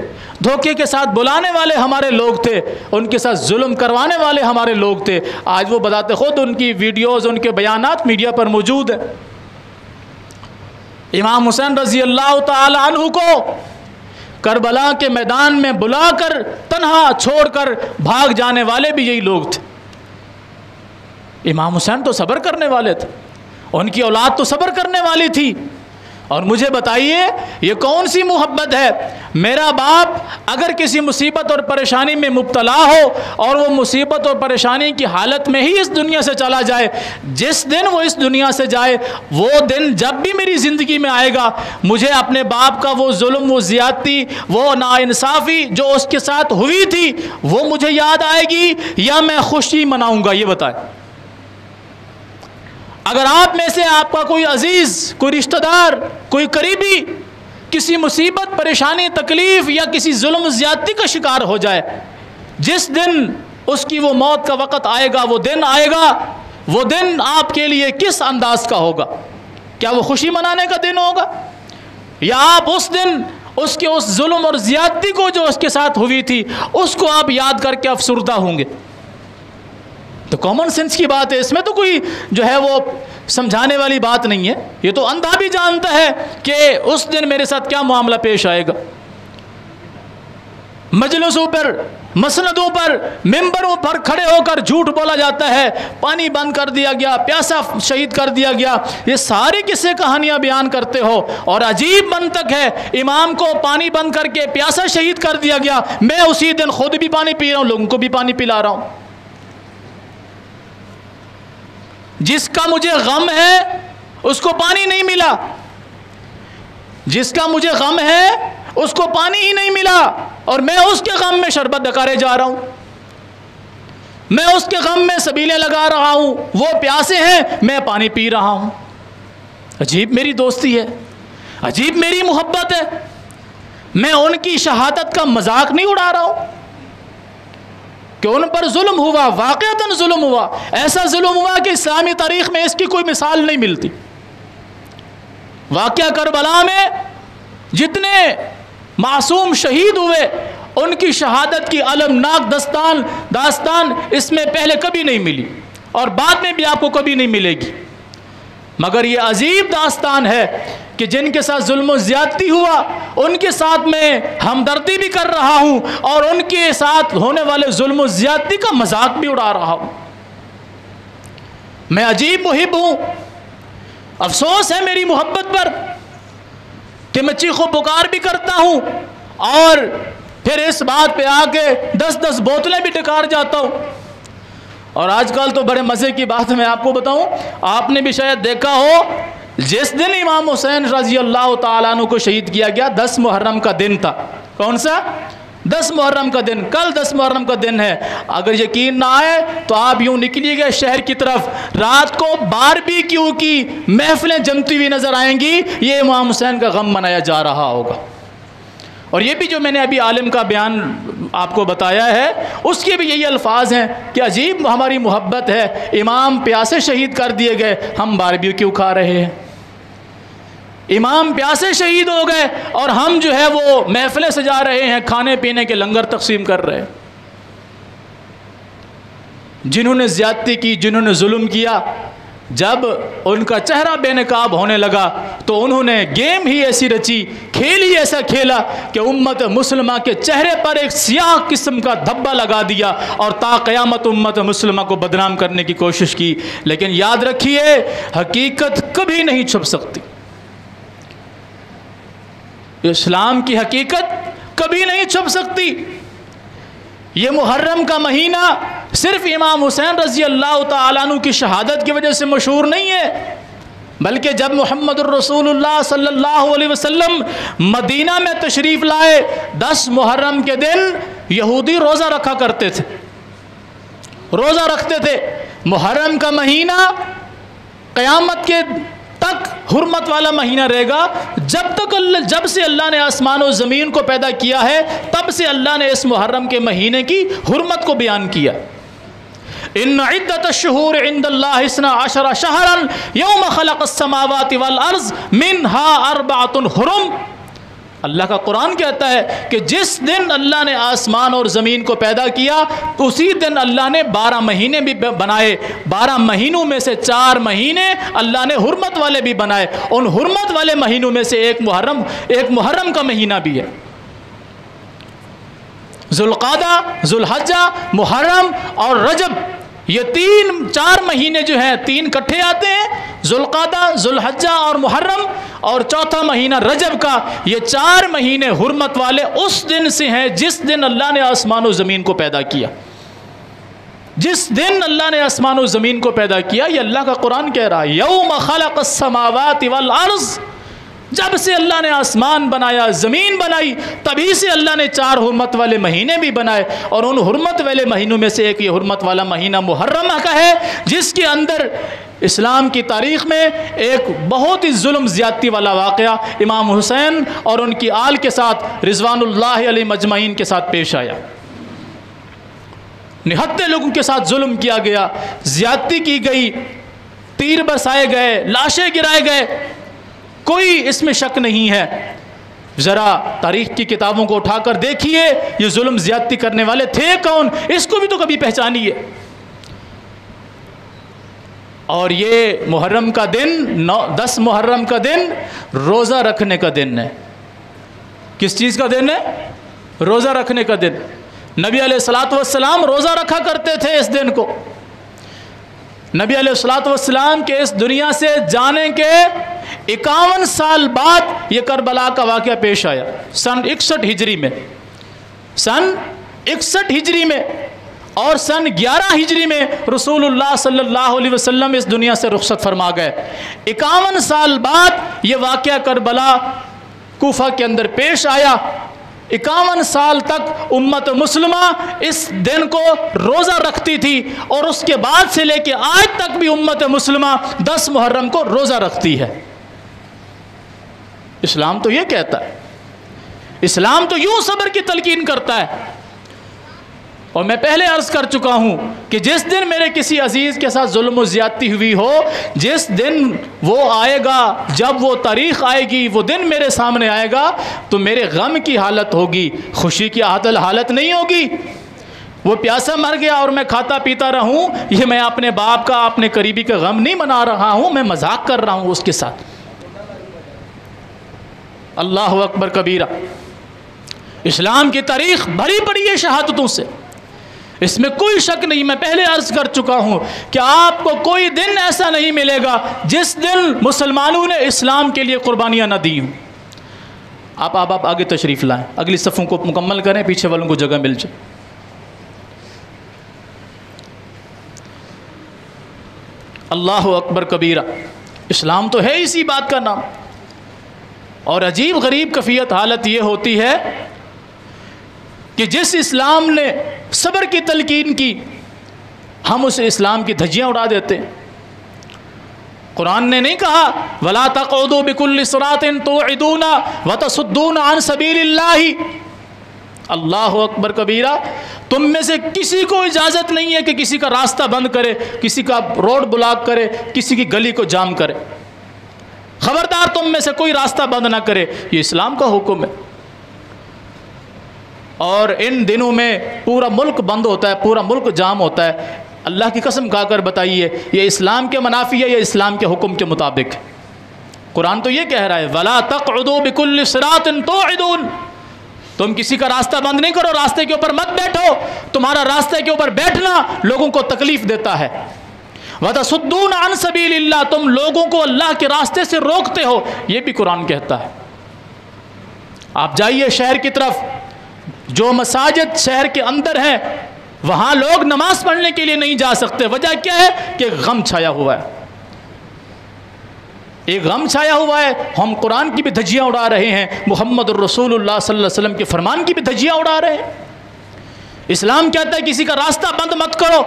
धोखे के साथ बुलाने वाले हमारे लोग थे, उनके साथ जुल्म करवाने वाले हमारे लोग थे। आज वो बताते खुद, उनकी वीडियोज़, उनके बयानात मीडिया पर मौजूद है। इमाम हुसैन रज़ी अल्लाह ताला अन्हु को करबला के मैदान में बुलाकर तन्हा छोड़कर भाग जाने वाले भी यही लोग थे। इमाम हुसैन तो सब्र करने वाले थे, उनकी औलाद तो सब्र करने वाली थी। और मुझे बताइए ये कौन सी मोहब्बत है? मेरा बाप अगर किसी मुसीबत और परेशानी में मुब्तला हो और वो मुसीबत और परेशानी की हालत में ही इस दुनिया से चला जाए, जिस दिन वो इस दुनिया से जाए वो दिन जब भी मेरी ज़िंदगी में आएगा, मुझे अपने बाप का वो जुल्म, वो ज़्यादती, वो नाइंसाफ़ी जो उसके साथ हुई थी वो मुझे याद आएगी या मैं खुशी मनाऊंगा? ये बताएं। अगर आप में से आपका कोई अजीज़, कोई रिश्तेदार, कोई करीबी किसी मुसीबत, परेशानी, तकलीफ़ या किसी जुल्म ज़्यादती का शिकार हो जाए, जिस दिन उसकी वो मौत का वक़्त आएगा, वो दिन आएगा, वो दिन आपके लिए किस अंदाज का होगा? क्या वो खुशी मनाने का दिन होगा, या आप उस दिन उसके उस जुल्म और ज़्यादती को जो उसके साथ हुई थी उसको आप याद करके अफसुर्दा होंगे? तो कॉमन सेंस की बात है, इसमें तो कोई जो है वो समझाने वाली बात नहीं है। ये तो अंधा भी जानता है कि उस दिन मेरे साथ क्या मामला पेश आएगा। मजलिसों पर, मसनदों पर, मिंबरों पर खड़े होकर झूठ बोला जाता है, पानी बंद कर दिया गया, प्यासा शहीद कर दिया गया, ये सारी किस्से कहानियां बयान करते हो और अजीब मंतक है, इमाम को पानी बंद करके प्यासा शहीद कर दिया गया, मैं उसी दिन खुद भी पानी पी रहा हूं, लोगों को भी पानी पिला रहा हूं। जिसका मुझे गम है उसको पानी नहीं मिला, जिसका मुझे गम है उसको पानी ही नहीं मिला, और मैं उसके गम में शरबत डकारे जा रहा हूं, मैं उसके गम में सबीलें लगा रहा हूं, वो प्यासे हैं, मैं पानी पी रहा हूं। अजीब मेरी दोस्ती है, अजीब मेरी मोहब्बत है। मैं उनकी शहादत का मजाक नहीं उड़ा रहा हूं कि उन पर जुल्म हुआ, वाक़अतन जुल्म हुआ, ऐसा जुल्म हुआ कि इस्लामी तारीख़ में इसकी कोई मिसाल नहीं मिलती। वाक़या करबला में जितने मासूम शहीद हुए उनकी शहादत की अलमनाक दास्तान इसमें पहले कभी नहीं मिली और बाद में भी आपको कभी नहीं मिलेगी। मगर ये अजीब दास्तान है कि जिनके साथ जुल्म ज़्यादती हुआ उनके साथ में हमदर्दी भी कर रहा हूँ और उनके साथ होने वाले जुल्म ज़्यादती का मजाक भी उड़ा रहा हूँ। मैं अजीब मुहिब हूँ, अफसोस है मेरी मोहब्बत पर कि मैं चीखो पुकार भी करता हूँ और फिर इस बात पे आके 10-10 बोतलें भी डकार जाता हूँ। और आजकल तो बड़े मज़े की बात मैं आपको बताऊँ, आपने भी शायद देखा हो, जिस दिन इमाम हुसैन रज़ी अल्लाह ताला अन्हु को शहीद किया गया 10 मुहर्रम का दिन था। कौन सा? 10 मुहर्रम का दिन, कल 10 मुहर्रम का दिन है। अगर यकीन ना आए तो आप यूँ निकलिएगा शहर की तरफ, रात को बारबेक्यू की महफिलें जमती हुई नज़र आएंगी, ये इमाम हुसैन का गम मनाया जा रहा होगा। और ये भी जो मैंने अभी आलिम का बयान आपको बताया है उसके भी यही अल्फाज हैं कि अजीब हमारी मोहब्बत है, इमाम प्यासे शहीद कर दिए गए, हम बारबेक्यू खा रहे हैं। इमाम प्यासे शहीद हो गए और हम जो है वो महफिलें सजा रहे हैं, खाने पीने के लंगर तकसीम कर रहे हैं। जिन्होंने ज़्यादती की, जिन्होंने जुल्म किया, जब उनका चेहरा बेनकाब होने लगा तो उन्होंने गेम ही ऐसी रची, खेल ही ऐसा खेला कि उम्मत मुस्लिमा के चेहरे पर एक सियाह किस्म का धब्बा लगा दिया और ता क़यामत उम्मत मुस्लिमा को बदनाम करने की कोशिश की। लेकिन याद रखिए, हकीकत कभी नहीं छुप सकती, इस्लाम की हकीकत कभी नहीं छुप सकती। ये मुहर्रम का महीना सिर्फ इमाम हुसैन रज़ी अल्लाह ताला अन्हु की शहादत की वजह से मशहूर नहीं है, बल्कि जब मुहम्मदुर रसूलुल्लाह सल्लल्लाहु अलैहि वसल्लम मदीना में तशरीफ़ लाए, 10 मुहर्रम के दिन यहूदी रोज़ा रखा करते थे, रोज़ा रखते थे। मुहर्रम का महीना क़यामत के तक हुर्मत वाला महीना रहेगा। जब से अल्लाह ने आसमान और ज़मीन को पैदा किया है तब से अल्लाह ने इस मुहर्रम के महीने की हुर्मत को बयान किया। इन्न इद्दतश्शुहूर इंदल्लाहि इस्ना अशरा शहरन यौम खलक़स्समावाति वल अर्ज़ मिन्हा अर्बअतुन हुरुम। अल्लाह का कुरान कहता है कि जिस दिन अल्लाह ने आसमान और ज़मीन को पैदा किया उसी दिन अल्लाह ने 12 महीने भी बनाए। 12 महीनों में से 4 महीने अल्लाह ने हुर्मत वाले भी बनाए। उन हुर्मत वाले महीनों में से एक मुहर्रम का महीना भी है। ज़ुल्क़ादा, ज़ुल्हज्जा, मुहर्रम और रजब, ये 3-4 महीने जो हैं 3 इकट्ठे आते हैं जुल्क़ादा, जुल्हज्जा और मुहर्रम, और चौथा महीना रजब का। ये 4 महीने हुर्मत वाले उस दिन से हैं जिस दिन अल्लाह ने आसमान और ज़मीन को पैदा किया। जिस दिन अल्लाह ने आसमान और ज़मीन को पैदा किया, ये अल्लाह का कुरान कह रहा है, यौम खलक़स समावाति वल अर्ज़, जब से अल्लाह ने आसमान बनाया, ज़मीन बनाई, तभी से अल्लाह ने 4 हुर्मत वाले महीने भी बनाए। और उन हुर्मत वाले महीनों में से एक ये हुर्मत वाला महीना मुहर्रम का है, जिसके अंदर इस्लाम की तारीख़ में एक बहुत ही जुल्म ज़्यादती वाला वाक़या इमाम हुसैन और उनकी आल के साथ रिज़वानुल्लाह अलैहिम अजमईन के साथ पेश आया। निहत्ते लोगों के साथ जुल्म किया गया, ज़्यादती की गई, तीर बरसाए गए, लाशें गिराए गए, कोई इसमें शक नहीं है। ज़रा तारीख़ की किताबों को उठाकर देखिए, ये जुल्म ज़्यादती करने वाले थे कौन, इसको भी तो कभी पहचानिए। और ये मुहर्रम का दिन 10 मुहर्रम का दिन रोज़ा रखने का दिन है। किस चीज़ का दिन है? रोज़ा रखने का दिन। नबी अलैहिस्सलातु वस्सलाम रोज़ा रखा करते थे इस दिन को। नबी अलैहिस्सलातु वस्सलाम के इस दुनिया से जाने के 51 साल बाद ये करबला का वाक़या पेश आया, सन 61 हिजरी में। सन 61 हिजरी में और सन 11 हिजरी में रसूलुल्लाह सल्लल्लाहु अलैहि वसल्लम इस दुनिया से रुखसत फरमा गए। 51 साल बाद ये वाक़या करबला कूफा के अंदर पेश आया। 51 साल तक उम्मत मुस्लिमा इस दिन को रोज़ा रखती थी, और उसके बाद से लेके आज तक भी उम्मत मुस्लिमा 10 मुहर्रम को रोज़ा रखती है। इस्लाम तो ये कहता है, इस्लाम तो यूं सब्र की तलकीन करता है। और मैं पहले अर्ज़ कर चुका हूँ कि जिस दिन मेरे किसी अजीज़ के साथ जुल्म व ज़्यादती हुई हो, जिस दिन वो आएगा, जब वो तारीख़ आएगी, वो दिन मेरे सामने आएगा, तो मेरे गम की हालत होगी, खुशी की हालत नहीं होगी। वो प्यासा मर गया और मैं खाता पीता रहूँ, ये मैं अपने बाप का, अपने करीबी का गम नहीं मना रहा हूँ, मैं मजाक कर रहा हूँ उसके साथ। अल्लाह अकबर कबीरा। इस्लाम की तारीख़ भरी पड़ी है शहादतों से, इसमें कोई शक नहीं। मैं पहले अर्ज़ कर चुका हूँ कि आपको कोई दिन ऐसा नहीं मिलेगा जिस दिन मुसलमानों ने इस्लाम के लिए कुर्बानियाँ न दी हों। आप आगे तशरीफ़ लाएं, अगली सफ़ों को मुकम्मल करें, पीछे वालों को जगह मिल जाए। अल्लाह अकबर कबीरा। इस्लाम तो है इसी बात का नाम। और अजीब गरीब कफ़ियत हालत ये होती है कि जिस इस्लाम ने सब्र की तलकीन की, हम उस इस्लाम की धज्जियाँ उड़ा देते हैं। कुरान ने नहीं कहा वला तक़उदू बिकुल्लि सिरातिन तुइदूना व तसुद्दूना अन सबीलिल्लाहि। अल्लाह अकबर कबीरा। तुम में से किसी को इजाज़त नहीं है कि किसी का रास्ता बंद करे, किसी का रोड ब्लॉक करे, किसी की गली को जाम करे। खबरदार, तुम में से कोई रास्ता बंद ना करे, ये इस्लाम का हुक्म है। और इन दिनों में पूरा मुल्क बंद होता है, पूरा मुल्क जाम होता है। अल्लाह की कसम खाकर बताइए, ये इस्लाम के मुनाफी है या इस्लाम के हुक्म के मुताबिक? कुरान तो ये कह रहा है वला तक़उदू बिकुल्लि सिरातिन तुइदून। तुम किसी का रास्ता बंद नहीं करो, रास्ते के ऊपर मत बैठो। तुम्हारा रास्ते के ऊपर बैठना लोगों को तकलीफ देता है। व तसुद्दूना अन सबीलिल्लाह, तुम लोगों को अल्लाह के रास्ते से रोकते हो, ये भी कुरान कहता है। आप जाइए शहर की तरफ, जो मसाजिद शहर के अंदर है, वहाँ लोग नमाज पढ़ने के लिए नहीं जा सकते। वजह क्या है कि गम छाया हुआ है, एक गम छाया हुआ है। हम कुरान की भी धज्जियाँ उड़ा रहे हैं, मुहम्मद रसूलुल्लाह सल्लल्लाहु अलैहि वसल्लम के फरमान की भी धज्जियाँ उड़ा रहे हैं। इस्लाम कहता है किसी का रास्ता बंद मत करो।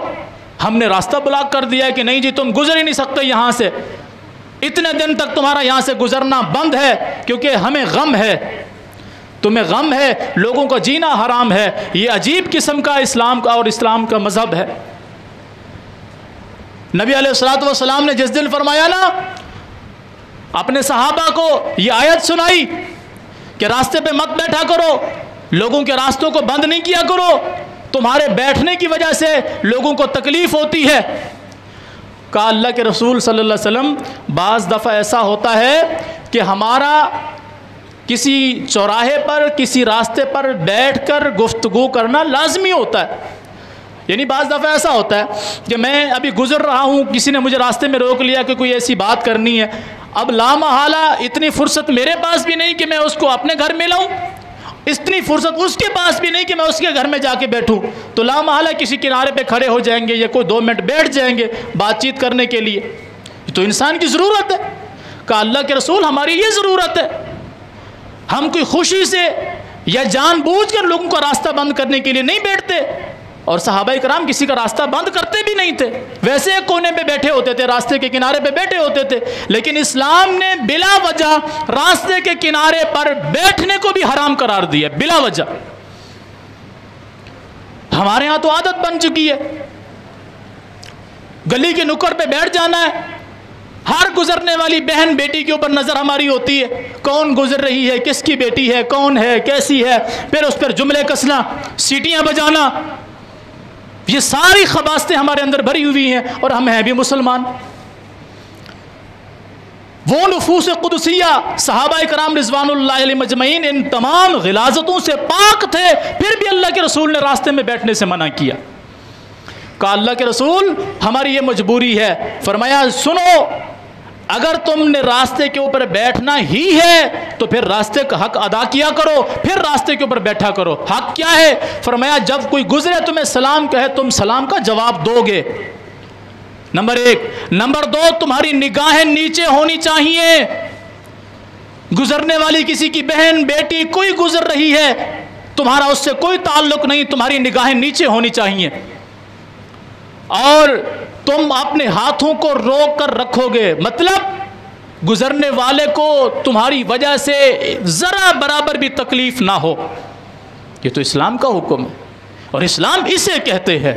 हमने रास्ता ब्लॉक कर दिया है कि नहीं जी, तुम गुजर ही नहीं सकते यहाँ से, इतने दिन तक तुम्हारा यहाँ से गुजरना बंद है, क्योंकि हमें गम है, तुम्हें गम है, लोगों का जीना हराम है। ये अजीब किस्म का इस्लाम का और इस्लाम का मज़हब है। नबी अलैहिस्सलातु वस्सलाम ने जिस दिन फरमाया ना, अपने सहाबा को ये आयत सुनाई कि रास्ते पे मत बैठा करो, लोगों के रास्तों को बंद नहीं किया करो, तुम्हारे बैठने की वजह से लोगों को तकलीफ होती है। कहा अल्लाह के रसूल सल्लल्लाहु अलैहि वसल्लम, बाज़ दफ़ा ऐसा होता है कि हमारा किसी चौराहे पर, किसी रास्ते पर बैठकर गुफ्तगू करना लाजमी होता है, यानी बाज़ दफ़ा ऐसा होता है कि मैं अभी गुजर रहा हूँ, किसी ने मुझे रास्ते में रोक लिया कि कोई ऐसी बात करनी है, अब लामहाला इतनी फुर्सत मेरे पास भी नहीं कि मैं उसको अपने घर में लाऊं, इतनी फुर्सत उसके पास भी नहीं कि मैं उसके घर में जाके बैठूं, तो लामहाला किसी किनारे पे खड़े हो जाएंगे या कोई 2 मिनट बैठ जाएंगे बातचीत करने के लिए। तो इंसान की ज़रूरत है। कहा अल्लाह के रसूल हमारी ये ज़रूरत है, हम कोई खुशी से या जानबूझकर लोगों का रास्ता बंद करने के लिए नहीं बैठते, और सहाबाए कराम किसी का रास्ता बंद करते भी नहीं थे, वैसे एक कोने पे बैठे होते थे, रास्ते के किनारे पे बैठे होते थे। लेकिन इस्लाम ने बिला वजह रास्ते के किनारे पर बैठने को भी हराम करार दिया, बिला वजह। हमारे यहाँ तो आदत बन चुकी है, गली के नुक्कड़ पे बैठ जाना है, हर गुजरने वाली बहन बेटी के ऊपर नज़र हमारी होती है, कौन गुजर रही है, किसकी बेटी है, कौन है, कैसी है, फिर उस पर जुमले कसना, सीटियाँ बजाना, ये सारी खबास्तें हमारे अंदर भरी हुई हैं, और हम हैं भी मुसलमान। वो नुफूस कुदसिया सहाबाए कराम रिज़वानुल्लाह अलैहिम अजमईन इन तमाम गिलाज़तों से पाक थे, फिर भी अल्लाह के रसूल ने रास्ते में बैठने से मना किया। कहा अल्लाह के रसूल हमारी ये मजबूरी है। फरमाया सुनो, अगर तुमने रास्ते के ऊपर बैठना ही है तो फिर रास्ते का हक अदा किया करो, फिर रास्ते के ऊपर बैठा करो। हक क्या है? फरमाया जब कोई गुजरे तुम्हें सलाम कहे तुम सलाम का जवाब दोगे, नंबर 1। नंबर 2, तुम्हारी निगाहें नीचे होनी चाहिए। गुजरने वाली किसी की बहन बेटी कोई गुजर रही है, तुम्हारा उससे कोई ताल्लुक नहीं, तुम्हारी निगाहें नीचे होनी चाहिए, और तुम अपने हाथों को रोक कर रखोगे, मतलब गुजरने वाले को तुम्हारी वजह से ज़रा बराबर भी तकलीफ ना हो। ये तो इस्लाम का हुक्म है, और इस्लाम इसे कहते हैं।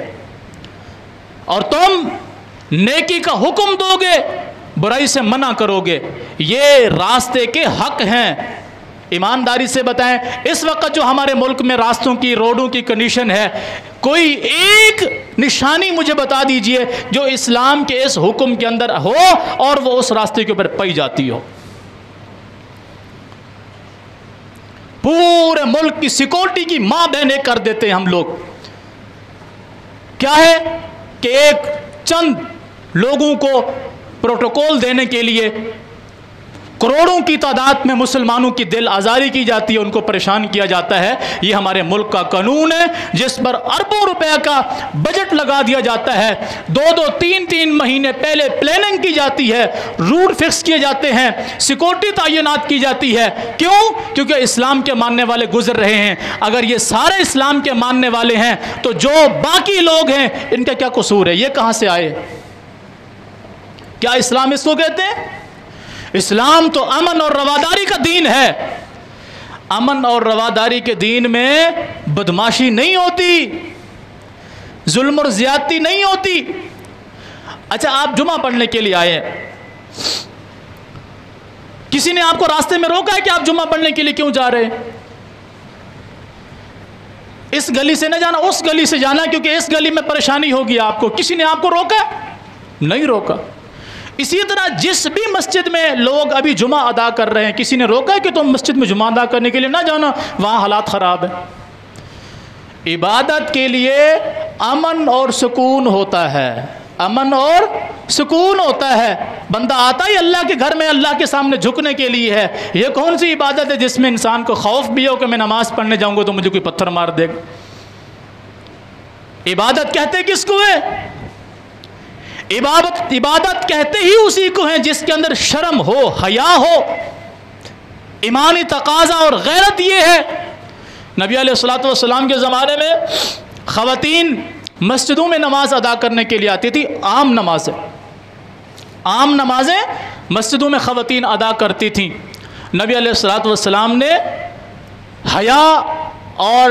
और तुम नेकी का हुक्म दोगे, बुराई से मना करोगे, ये रास्ते के हक हैं। ईमानदारी से बताएं, इस वक्त जो हमारे मुल्क में रास्तों की, रोडों की कंडीशन है, कोई एक निशानी मुझे बता दीजिए जो इस्लाम के इस हुक्म के अंदर हो और वो उस रास्ते के ऊपर पाई जाती हो। पूरे मुल्क की सिक्योरिटी की मां बहनें कर देते हैं हम लोग। क्या है कि एक चंद लोगों को प्रोटोकॉल देने के लिए करोड़ों की तादाद में मुसलमानों की दिल आज़ारी की जाती है, उनको परेशान किया जाता है। ये हमारे मुल्क का कानून है जिस पर अरबों रुपए का बजट लगा दिया जाता है, 2-2, 3-3 महीने पहले प्लानिंग की जाती है, रूट फिक्स किए जाते हैं, सिक्योरिटी तैनात की जाती है। क्यों? क्योंकि इस्लाम के मानने वाले गुजर रहे हैं। अगर ये सारे इस्लाम के मानने वाले हैं तो जो बाकी लोग हैं इनका क्या कसूर है? ये कहाँ से आए? क्या इस्लाम इसको कहते हैं? इस्लाम तो अमन और रवादारी का दीन है। अमन और रवादारी के दीन में बदमाशी नहीं होती, जुल्म और ज्यादती नहीं होती। अच्छा, आप जुमा पढ़ने के लिए आए, किसी ने आपको रास्ते में रोका है कि आप जुमा पढ़ने के लिए क्यों जा रहे हैं? इस गली से न जाना, उस गली से जाना, क्योंकि इस गली में परेशानी होगी आपको। किसी ने आपको रोका? नहीं रोका। इसी तरह जिस भी मस्जिद में लोग अभी जुमा अदा कर रहे हैं, किसी ने रोका है कि तुम मस्जिद में जुमा अदा करने के लिए ना जाना, वहाँ हालात ख़राब है। इबादत के लिए अमन और सुकून होता है, अमन और सुकून होता है। बंदा आता ही अल्लाह के घर में अल्लाह के सामने झुकने के लिए है। ये कौन सी इबादत है जिसमें इंसान को खौफ भी हो कि मैं नमाज पढ़ने जाऊँगा तो मुझे कोई पत्थर मार देगा? इबादत कहते किसको है? इबादत कहते ही उसी को है जिसके अंदर शर्म हो, हया हो, ईमानी तकाजा और गैरत। ये है नबी अलैहिस्सलातु वस्सलाम के ज़माने में ख़वातीन मस्जिदों में नमाज अदा करने के लिए आती थी। आम नमाजें मस्जिदों में ख़वातीन अदा करती थीं। नबी अलैहिस्सलातु वस्सलाम ने हया और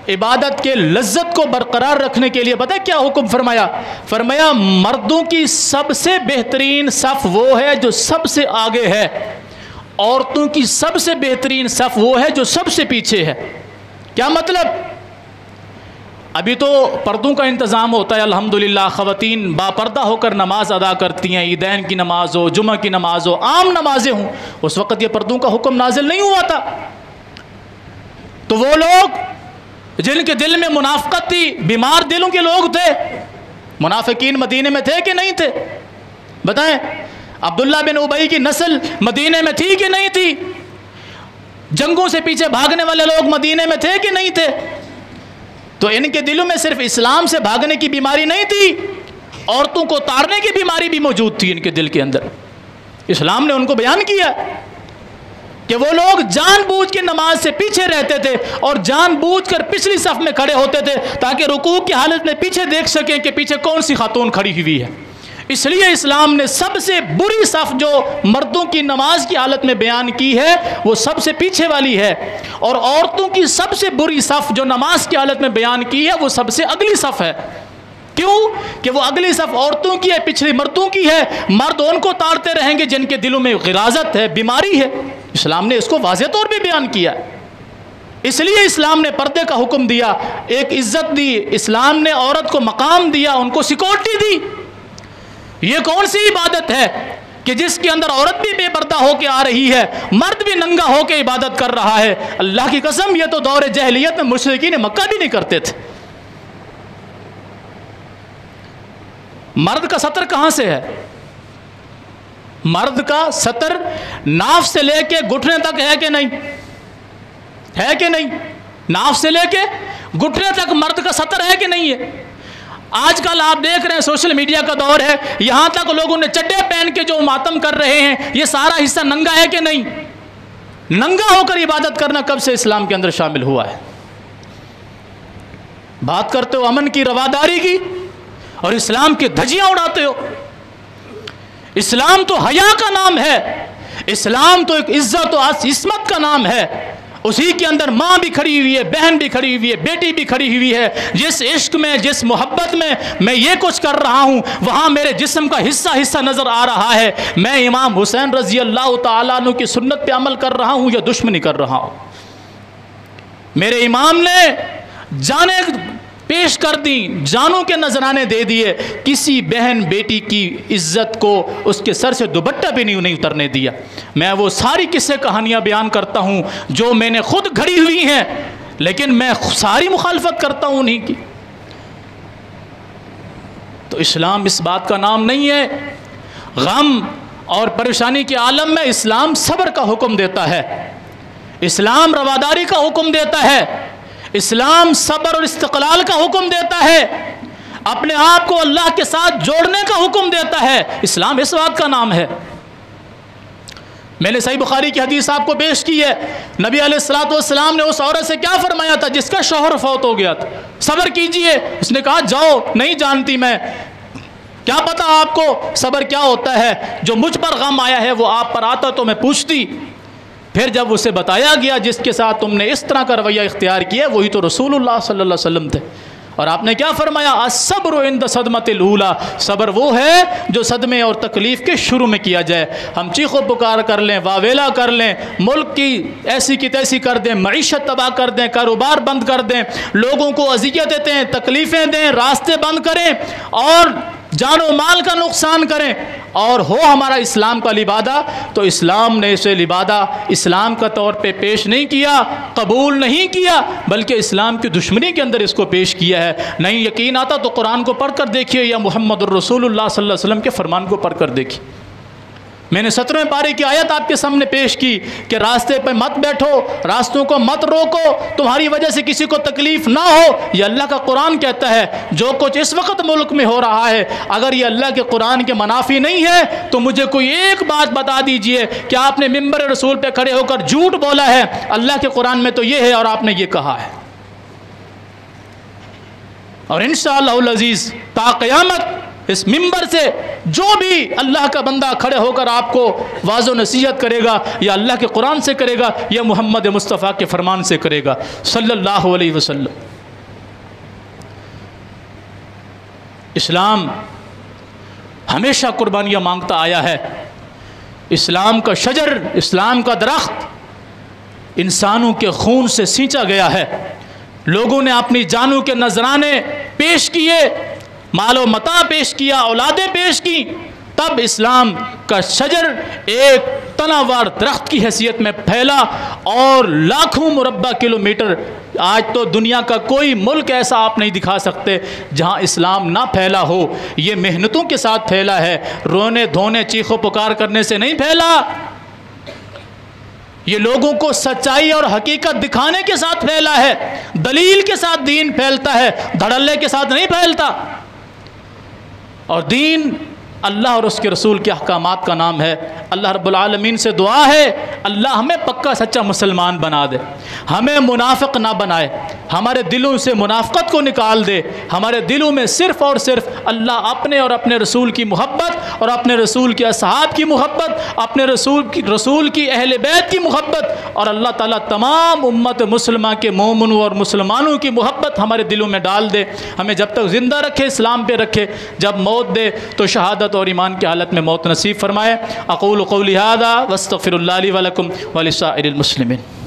इबादत के लज्जत को बरकरार रखने के लिए पता है क्या हुक्म फरमाया? फरमाया मर्दों की सबसे बेहतरीन सफ़ वो है जो सबसे आगे है, औरतों की सबसे बेहतरीन सफ़ वो है जो सबसे पीछे है। क्या मतलब? अभी तो पर्दों का इंतज़ाम होता है, अल्हम्दुलिल्लाह ख़वातीन बापर्दा होकर नमाज अदा करती हैं, ईदैन की नमाज हो, जुमा की नमाज हो, आम नमाजें हों। उस वक़्त ये पर्दों का हुक्म नाजिल नहीं हुआ था। तो वो लोग जिनके दिल में मुनाफिकत थी, बीमार दिलों के लोग थे। मुनाफिकीन मदीने में थे कि नहीं थे? बताएं। अब्दुल्ला बिन उबई की नस्ल मदीने में थी कि नहीं थी? जंगों से पीछे भागने वाले लोग मदीने में थे कि नहीं थे? तो इनके दिलों में सिर्फ इस्लाम से भागने की बीमारी नहीं थी, औरतों को ताड़ने की बीमारी भी मौजूद थी इनके दिल के अंदर। इस्लाम ने उनको बयान किया कि वो लोग जानबूझ के नमाज से पीछे रहते थे और जानबूझकर पिछली सफ में खड़े होते थे ताकि रुकू की हालत में पीछे देख सकें कि पीछे कौन सी खातून खड़ी हुई है। इसलिए इस्लाम ने सबसे बुरी सफ जो मर्दों की नमाज की हालत में बयान की है वो सबसे पीछे वाली है, और औरतों की सबसे बुरी सफ जो नमाज की हालत में बयान की है वो सबसे अगली सफ है। क्यों? कि वो अगली सफ औरतों की है, पिछली मर्दों की है। मर्द उनको ताड़ते रहेंगे जिनके दिलों में गिराजत है, बीमारी है। इस्लाम ने इसको वाज़ेह तौर पे बयान किया। इसलिए इस्लाम ने पर्दे का हुक्म दिया, एक इज्जत दी, इस्लाम ने औरत को मकाम दिया, उनको सिक्योरिटी दी। ये कौन सी इबादत है कि जिसके अंदर औरत भी बेपर्दा होके आ रही है, मर्द भी नंगा होके इबादत कर रहा है? अल्लाह की कसम, ये तो दौर जहलियत में मुशरिकीन मक्का भी नहीं करते थे। मर्द का सतर कहां से है? मर्द का सतर नाफ से लेके घुटने तक है कि नहीं? है कि नहीं? नाफ से लेके घुटने तक मर्द का सतर है कि नहीं है? आजकल आप देख रहे हैं सोशल मीडिया का दौर है, यहां तक लोगों ने चड्डे पहन के जो मातम कर रहे हैं, ये सारा हिस्सा नंगा है कि नहीं? नंगा होकर इबादत करना कब से इस्लाम के अंदर शामिल हुआ है? बात करते हो अमन की, रवादारी की, और इस्लाम की धज्जियां उड़ाते हो। इस्लाम तो हया का नाम है, इस्लाम तो एक इज्जत और इस्मत का नाम है। उसी के अंदर माँ भी खड़ी हुई है, बहन भी खड़ी हुई है, बेटी भी खड़ी हुई है। जिस इश्क में, जिस मोहब्बत में मैं ये कुछ कर रहा हूँ, वहाँ मेरे जिस्म का हिस्सा हिस्सा नज़र आ रहा है। मैं इमाम हुसैन रज़ी अल्लाह तआला अन्हु की सुन्नत पे अमल कर रहा हूँ या दुश्मनी कर रहा हूँ? मेरे इमाम ने जाने पेश कर दी, जानों के नजराने दे दिए, किसी बहन बेटी की इज्जत को उसके सर से दुपट्टा भी नहीं उतरने दिया। मैं वो सारी किस्से कहानियां बयान करता हूं जो मैंने खुद घड़ी हुई हैं, लेकिन मैं सारी मुखालफत करता हूं उन्हीं की। तो इस्लाम इस बात का नाम नहीं है। गम और परेशानी के आलम में इस्लाम सब्र का हुक्म देता है, इस्लाम रवादारी का हुक्म देता है, इस्लाम सब्र और इस्तिक़लाल का हुक्म देता है, अपने आप को अल्लाह के साथ जोड़ने का हुक्म देता है। इस्लाम इस बात का नाम है। मैंने सही बुखारी की हदीस आपको पेश की है। नबी अलैहिस्सलातु वस्सलाम ने उस औरत से क्या फरमाया था जिसका शौहर फौत हो गया था? सब्र कीजिए। उसने कहा जाओ, नहीं जानती मैं, क्या पता आपको सब्र क्या होता है। जो मुझ पर गम आया है वो आप पर आता तो मैं पूछती। फिर जब उसे बताया गया जिसके साथ तुमने इस तरह का रवैया इख्तियार किया वही तो रसूलुल्लाह सल्लल्लाहु अलैहि वसल्लम थे। और आपने क्या फरमाया? अस्सब्रु इंद सदमतिल ऊला, सब्र वो है जो सदमे और तकलीफ़ के शुरू में किया जाए। हम चीखो पुकार कर लें, वावेला कर लें, मुल्क की ऐसी की तैसी कर दें, मईशत तबाह कर दें, कारोबार बंद कर दें, लोगों को अज़ियतें दें, तकलीफ़ें दें, रास्ते बंद करें और जानो माल का नुकसान करें, और हो हमारा इस्लाम का लिबादा, तो इस्लाम ने इसे लिबादा इस्लाम का तौर पे पेश नहीं किया, कबूल नहीं किया, बल्कि इस्लाम की दुश्मनी के अंदर इसको पेश किया है। नहीं यकीन आता तो कुरान को पढ़ कर देखिए या मुहम्मदुर रसूलुल्लाह सल्लल्लाहु अलैहि वसल्लम के फरमान को पढ़ कर देखिए। मैंने 17वें पारे की आयत आपके सामने पेश की कि रास्ते पर मत बैठो, रास्तों को मत रोको, तुम्हारी वजह से किसी को तकलीफ ना हो। ये अल्लाह का कुरान कहता है। जो कुछ इस वक्त मुल्क में हो रहा है, अगर ये अल्लाह के कुरान के मुनाफी नहीं है तो मुझे कोई एक बात बता दीजिए कि आपने मिंबर रसूल पे खड़े होकर झूठ बोला है। अल्लाह के कुरान में तो ये है और आपने ये कहा है। और इंशाअल्लाहुल अज़ीज़ ता क़यामत इस मिंबर से जो भी अल्लाह का बंदा खड़े होकर आपको वाज़ो नसीहत करेगा, या अल्लाह के कुरान से करेगा या मोहम्मद मुस्तफ़ा के फरमान से करेगा सल्लल्लाहु अलैहि वसल्लम। इस्लाम हमेशा कुर्बानियाँ मांगता आया है। इस्लाम का शजर, इस्लाम का दरख्त इंसानों के खून से सींचा गया है। लोगों ने अपनी जानों के नजराने पेश किए, मालो मता पेश किया, औलादें पेश की, तब इस्लाम का शजर एक तनावार दरख्त की हैसियत में फैला और लाखों मुरब्बा किलोमीटर आज तो दुनिया का कोई मुल्क ऐसा आप नहीं दिखा सकते जहाँ इस्लाम ना फैला हो। ये मेहनतों के साथ फैला है, रोने धोने चीखों पुकार करने से नहीं फैला। ये लोगों को सच्चाई और हकीकत दिखाने के साथ फैला है। दलील के साथ दीन फैलता है, धड़ल्ले के साथ नहीं फैलता। और दीन अल्लाह और उसके रसूल के अहकामात का नाम है। अल्लाह रब्बुल आलमीन से दुआ है, अल्लाह हमें पक्का सच्चा मुसलमान बना दे, हमें मुनाफिक ना बनाए, हमारे दिलों से मुनाफिकत को निकाल दे, हमारे दिलों में सिर्फ़ और सिर्फ अल्लाह अपने और अपने रसूल की मोहब्बत और अपने रसूल के असहाब की मोहब्बत, अपने रसूल की अहले बैत की मोहब्बत और अल्लाह ताला तमाम उम्मत मुसलमा के मोमिनों और मुसलमानों की मोहब्बत हमारे दिलों में डाल दे। हमें जब तक ज़िंदा रखे, इस्लाम पे रखे, जब मौत दे तो शहादत और ईमान की हालत में मौत नसीब फरमाए। अक़ूलु क़ौली हाज़ा वस्तग़फ़िरुल्लाह ली व लकुम व लिसाइरिल मुस्लिमीन।